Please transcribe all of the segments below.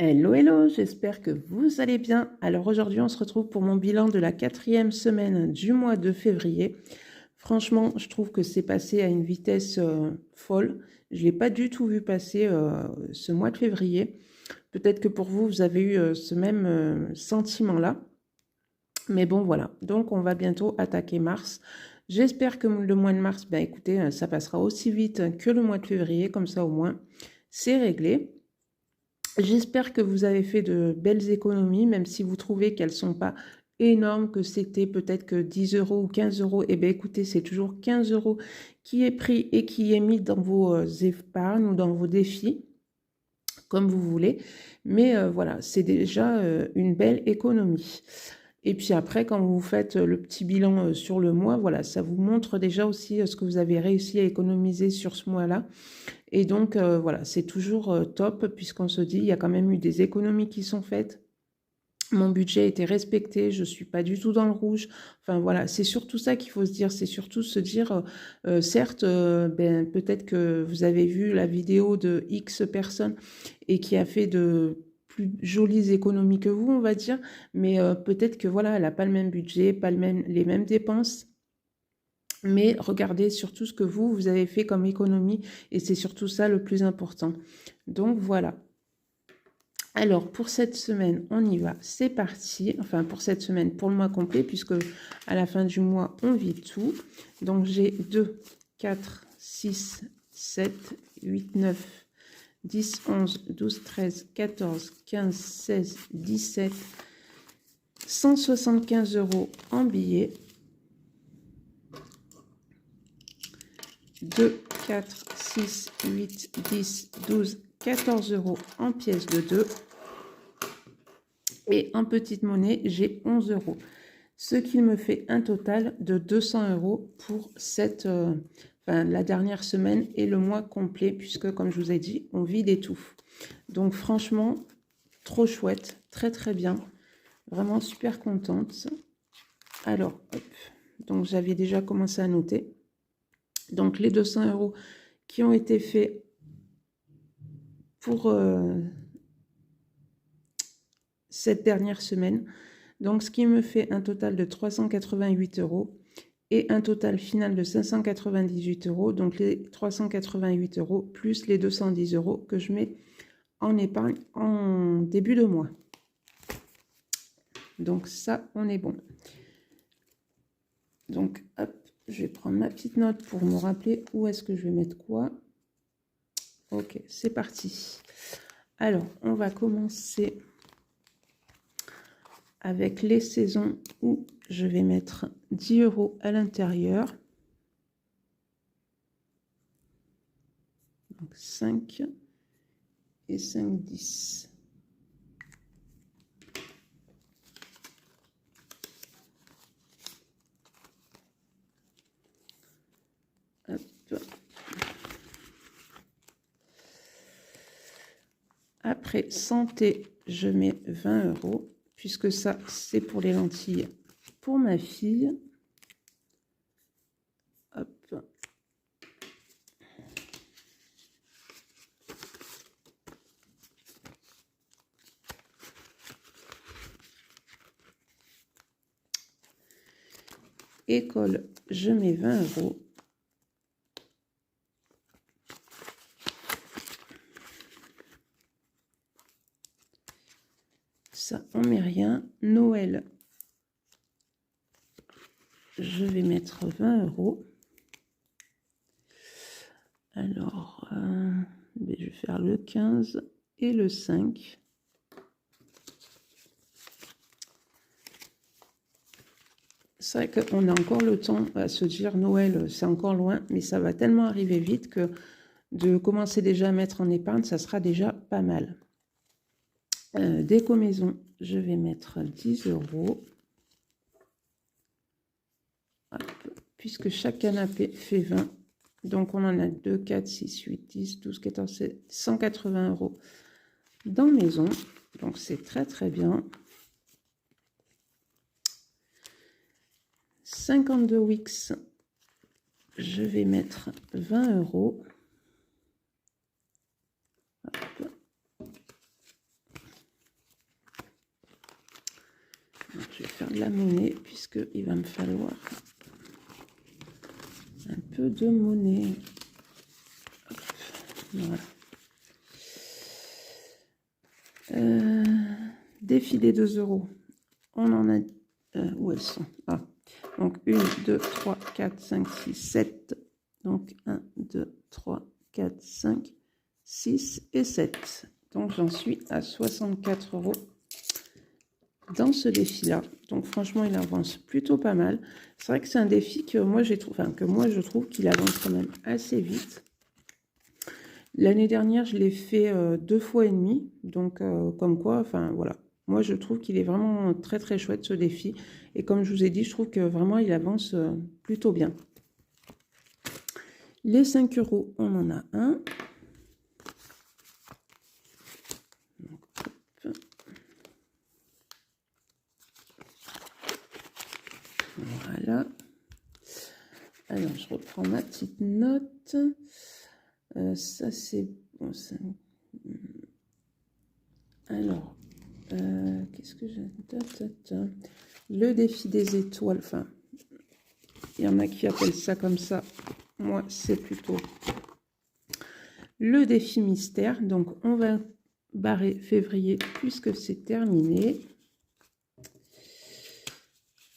Hello, hello, j'espère que vous allez bien. Alors aujourd'hui, on se retrouve pour mon bilan de la 4e semaine du mois de février. Franchement, je trouve que c'est passé à une vitesse folle. Je ne l'ai pas du tout vu passer ce mois de février. Peut-être que pour vous, vous avez eu ce même sentiment-là. Mais bon, voilà. Donc, on va bientôt attaquer mars. J'espère que le mois de mars, ben écoutez, ça passera aussi vite que le mois de février. Comme ça, au moins, c'est réglé. J'espère que vous avez fait de belles économies, même si vous trouvez qu'elles ne sont pas énormes, que c'était peut-être que 10 euros ou 15 euros. Eh bien, écoutez, c'est toujours 15 euros qui est pris et qui est mis dans vos épargnes ou dans vos défis, comme vous voulez. Mais voilà, c'est déjà une belle économie. Et puis après, quand vous faites le petit bilan sur le mois, voilà, ça vous montre déjà aussi ce que vous avez réussi à économiser sur ce mois-là. Et donc, voilà, c'est toujours top puisqu'on se dit, il y a quand même eu des économies qui sont faites. Mon budget était respecté, je ne suis pas du tout dans le rouge. Enfin voilà, c'est surtout ça qu'il faut se dire. C'est surtout se dire, certes, ben, peut-être que vous avez vu la vidéo de X personnes et qui a fait de plus jolies économies que vous, on va dire. Mais peut-être que voilà, elle n'a pas le même budget, pas les mêmes dépenses. Mais regardez surtout ce que vous avez fait comme économie et c'est surtout ça le plus important. Donc voilà. Alors pour cette semaine, on y va, c'est parti. Enfin pour cette semaine, pour le mois complet, puisque à la fin du mois, on vit tout. Donc j'ai 2, 4, 6, 7, 8, 9, 10, 11, 12, 13, 14, 15, 16, 17, 175 euros en billets. 2, 4, 6, 8, 10, 12, 14 euros en pièces de 2. Et en petite monnaie, j'ai 11 euros. Ce qui me fait un total de 200 euros pour la dernière semaine et le mois complet, puisque comme je vous ai dit, on vide et tout. Donc franchement, trop chouette, très très bien. Vraiment super contente. Alors, hop. Donc j'avais déjà commencé à noter. Donc les 200 euros qui ont été faits pour cette dernière semaine. Donc, ce qui me fait un total de 388 euros et un total final de 598 euros. Donc, les 388 euros plus les 210 euros que je mets en épargne en début de mois. Donc, ça, on est bon. Donc, hop, je vais prendre ma petite note pour me rappeler où est-ce que je vais mettre quoi. Ok, c'est parti. Alors, on va commencer avec les saisons où je vais mettre 10 euros à l'intérieur. Donc 5 et 5, 10. Hop. Après, santé, je mets 20 euros, puisque ça, c'est pour les lentilles pour ma fille. Hop. École, je mets 20 euros. Ça, on met rien. Noël, je vais mettre 20 euros. Alors, je vais faire le 15 et le 5. C'est vrai qu'on a encore le temps à se dire Noël, c'est encore loin, mais ça va tellement arriver vite que de commencer déjà à mettre en épargne, ça sera déjà pas mal. Déco maison, je vais mettre 10 euros. Hop, puisque chaque canapé fait 20. Donc on en a 2, 4, 6, 8, 10, 12, 14, 16, 180 euros dans maison. Donc c'est très très bien. 52 Wix, je vais mettre 20 euros. Hop. faire de la monnaie puisqu'il va me falloir un peu de monnaie. Hop, voilà. Défilé 2 €. On en a... où elles sont? Ah. Donc 1, 2, 3, 4, 5, 6, 7. Donc 1, 2, 3, 4, 5, 6 et 7. Donc j'en suis à 64 € dans ce défi-là. Donc franchement, il avance plutôt pas mal. C'est vrai que c'est un défi que moi, je trouve qu'il avance quand même assez vite. L'année dernière, je l'ai fait 2 fois et demi. Donc comme quoi, enfin voilà. Moi, je trouve qu'il est vraiment très très chouette ce défi. Et comme je vous ai dit, je trouve que vraiment, il avance plutôt bien. Les 5 €, on en a un. Donc, hop. Voilà. Alors, je reprends ma petite note. Ça, c'est... Bon, ça... Alors, qu'est-ce que j'ai... Le défi des étoiles. Enfin, il y en a qui appellent ça comme ça. Moi, c'est plutôt le défi mystère. Donc, on va barrer février puisque c'est terminé.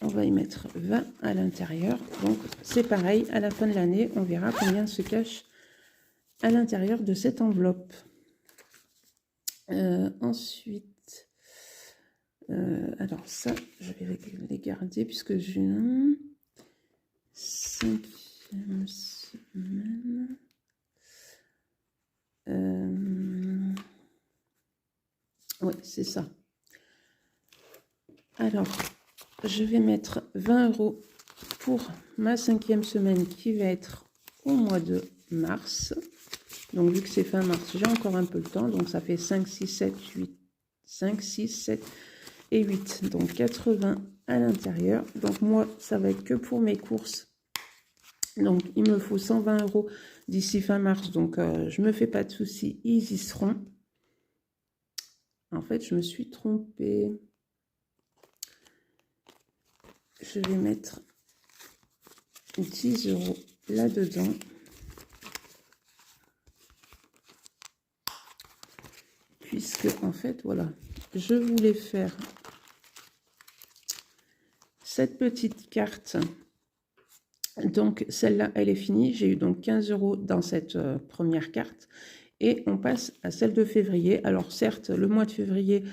On va y mettre 20 à l'intérieur. Donc, c'est pareil. À la fin de l'année, on verra combien se cache à l'intérieur de cette enveloppe. Ensuite, alors ça, je vais les garder puisque j'ai une 5e semaine. Ouais, c'est ça. Alors, je vais mettre 20 € pour ma 5e semaine qui va être au mois de mars. Donc, vu que c'est fin mars, j'ai encore un peu le temps. Donc, ça fait 5, 6, 7, 8, 5, 6, 7 et 8. Donc, 80 à l'intérieur. Donc, moi, ça va être que pour mes courses. Donc, il me faut 120 € d'ici fin mars. Donc, je ne me fais pas de soucis. Ils y seront. En fait, je me suis trompée. Je vais mettre 10 € là-dedans. Puisque, en fait, voilà, je voulais faire cette petite carte. Donc, celle-là, elle est finie. J'ai eu donc 15 € dans cette première carte. Et on passe à celle de février. Alors, certes, le mois de février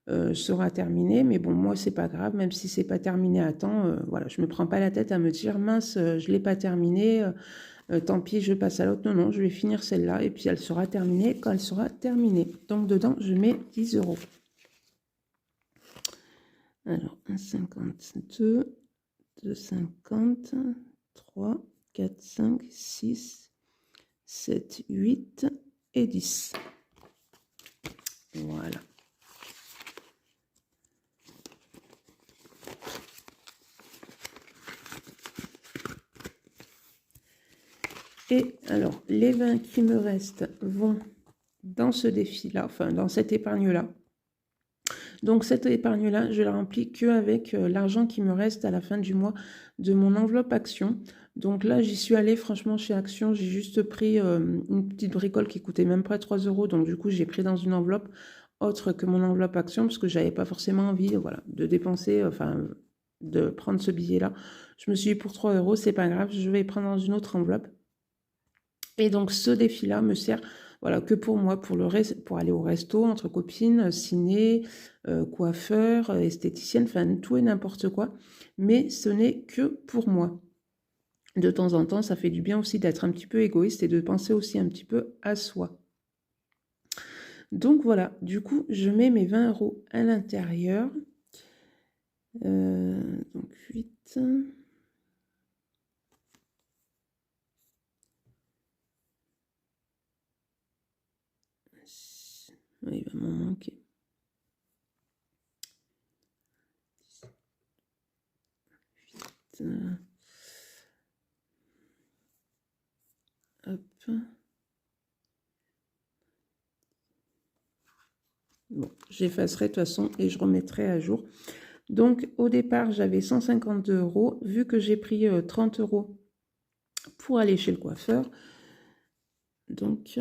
sera terminé. Mais bon, moi, c'est pas grave. Même si c'est pas terminé à temps, voilà, je me prends pas la tête à me dire, mince, je l'ai pas terminé. Tant pis, je passe à l'autre. Non, non, je vais finir celle-là. Et puis, elle sera terminée quand elle sera terminée. Donc, dedans, je mets 10 €. Alors, 1,52, 2,50, 3, 4, 5, 6, 7, 8 et 10. Voilà. Et alors, les 20 qui me restent vont dans ce défi-là, enfin dans cette épargne-là. Donc cette épargne-là, je la remplis qu'avec l'argent qui me reste à la fin du mois de mon enveloppe Action. Donc là, j'y suis allée franchement chez Action, j'ai juste pris une petite bricole qui coûtait même pas 3 €. Donc du coup, j'ai pris dans une enveloppe autre que mon enveloppe Action parce que j'avais pas forcément envie voilà, de dépenser, enfin de prendre ce billet-là. Je me suis dit pour 3 €, c'est pas grave, je vais prendre dans une autre enveloppe. Et donc ce défi-là me sert voilà, que pour moi, pour aller au resto, entre copines, ciné, coiffeur, esthéticienne, enfin tout et n'importe quoi. Mais ce n'est que pour moi. De temps en temps, ça fait du bien aussi d'être un petit peu égoïste et de penser aussi un petit peu à soi. Donc voilà, du coup, je mets mes 20 € à l'intérieur. Donc 8... Il va m'en manquer. Hop. Bon, j'effacerai de toute façon et je remettrai à jour. Donc, au départ, j'avais 152 €. Vu que j'ai pris 30 € pour aller chez le coiffeur, donc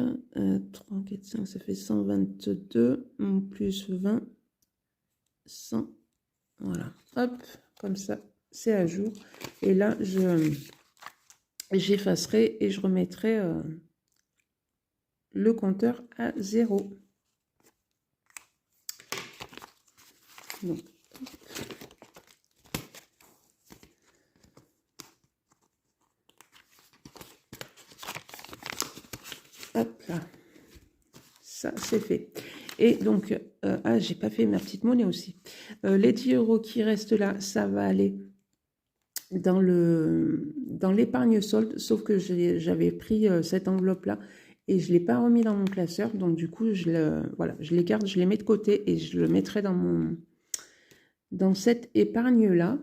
3, 4, 5, ça fait 122, plus 20, 100. Voilà, hop, comme ça, c'est à jour. Et là, j'effacerai et je remettrai le compteur à 0. Donc, hop là, ça c'est fait. Et donc, j'ai pas fait ma petite monnaie aussi. Les 10 € qui restent là, ça va aller dans l'épargne solde, sauf que j'avais pris cette enveloppe-là et je ne l'ai pas remis dans mon classeur. Donc, du coup, voilà, je les garde, je les mets de côté et je le mettrai dans cette épargne-là.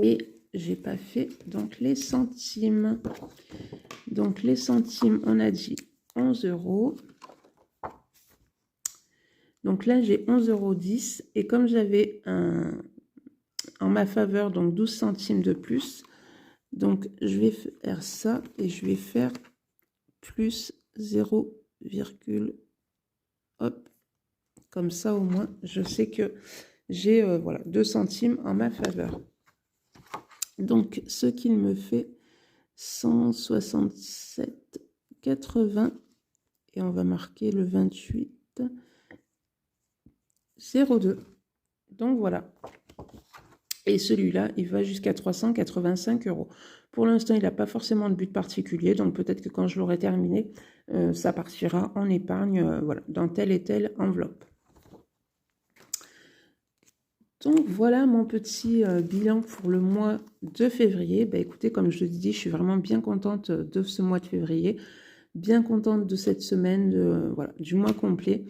Et j'ai pas fait donc les centimes. Donc, les centimes, on a dit 11 €. Donc là, j'ai 11,10 € et comme j'avais en ma faveur donc 12 centimes de plus, donc je vais faire ça et je vais faire plus 0, hop, comme ça au moins je sais que j'ai voilà 2 centimes en ma faveur. Donc ce qu'il me fait 167,80 et on va marquer le 28,02. Donc voilà. Et celui-là, il va jusqu'à 385 €. Pour l'instant, il n'a pas forcément de but particulier, donc peut-être que quand je l'aurai terminé, ça partira en épargne, voilà, dans telle et telle enveloppe. Donc voilà mon petit bilan pour le mois de février. Bah, écoutez, comme je le dis, je suis vraiment bien contente de ce mois de février, bien contente de cette semaine, voilà, du mois complet.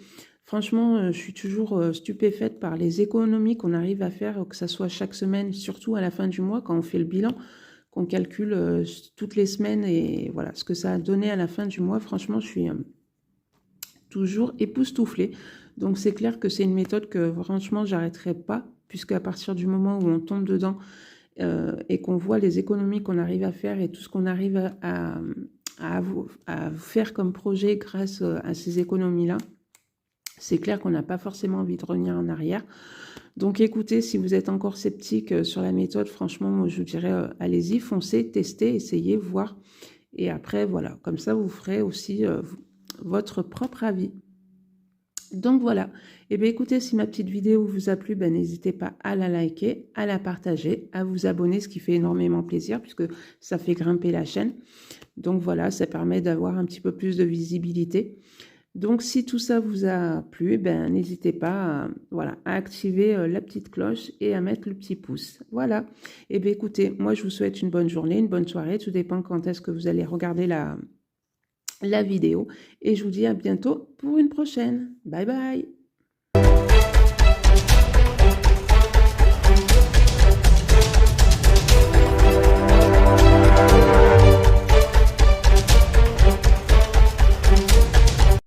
Franchement, je suis toujours stupéfaite par les économies qu'on arrive à faire, que ce soit chaque semaine, surtout à la fin du mois, quand on fait le bilan, qu'on calcule toutes les semaines et voilà ce que ça a donné à la fin du mois. Franchement, je suis toujours époustouflée. Donc, c'est clair que c'est une méthode que franchement, j'arrêterai pas, puisqu'à partir du moment où on tombe dedans et qu'on voit les économies qu'on arrive à faire et tout ce qu'on arrive à faire comme projet grâce à ces économies-là, c'est clair qu'on n'a pas forcément envie de revenir en arrière. Donc écoutez, si vous êtes encore sceptique sur la méthode, franchement, moi, je vous dirais, allez-y, foncez, testez, essayez, voir. Et après, voilà, comme ça, vous ferez aussi votre propre avis. Donc voilà, et bien écoutez, si ma petite vidéo vous a plu, n'hésitez pas à la liker, à la partager, à vous abonner, ce qui fait énormément plaisir puisque ça fait grimper la chaîne. Donc voilà, ça permet d'avoir un petit peu plus de visibilité. Donc si tout ça vous a plu, n'hésitez pas voilà, à activer la petite cloche et à mettre le petit pouce. Voilà, et bien écoutez, moi je vous souhaite une bonne journée, une bonne soirée, tout dépend quand est-ce que vous allez regarder la vidéo. Et je vous dis à bientôt pour une prochaine. Bye bye.